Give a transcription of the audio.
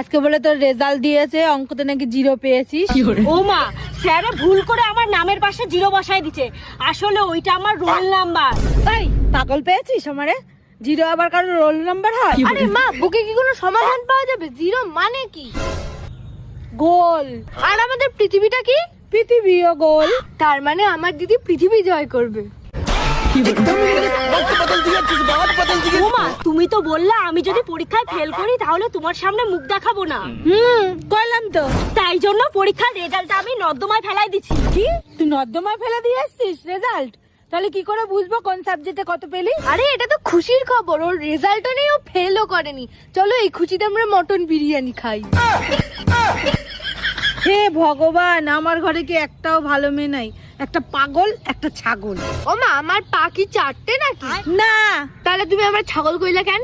আজকে বলে তোর রেজাল্ট দিয়েছে, অঙ্কতে নাকি 0 পেয়েছিস। ও মা, স্যার ভুল করে আমার নামের পাশে 0 বসায় দিছে, আসলে ওইটা আমার রোল নাম্বার। তাই পাগল পেয়েছিস আমারে? 0 আবার কারোর রোল নাম্বার হয়? আরে মা, বুকে কি কোনো সমাধান পাওয়া যাবে? 0 মানে কি? গোল। আর আমাদের পৃথিবীটা কি? পৃথিবীও গোল। তার মানে আমার দিদি পৃথিবী জয় করবে। ও মা, তুমি তো বললা আমি যদি পরীক্ষায় ফেল করি তাহলে তোমার সামনে মুখ দেখাবো না। কইলাম তো। তাই জন্য পরীক্ষার রেজাল্ট আমি নর্দমায় ফেলাই দিচ্ছি। কি তুই নর্দমায় ফেলে দিয়ে আসছিস রেজাল্ট? তাহলে কি করে বুঝবো কোন সাবজেক্টে কত পেলি? আরে এটা তো খুশির খবর, ওর রেজাল্টও নেই, ও ফেলও করেনি। চলো এই খুশিতে আমরা মটন বিরিয়ানি খাই। হে ভগবান, আমার ঘরে কি একটাও ভালো মেয়ে নাই? একটা পাগল, একটা ছাগল। ও মা, আমার পা কি 4টে নাকি? না, তাহলে তুমি আমার ছাগল কইলা কেন?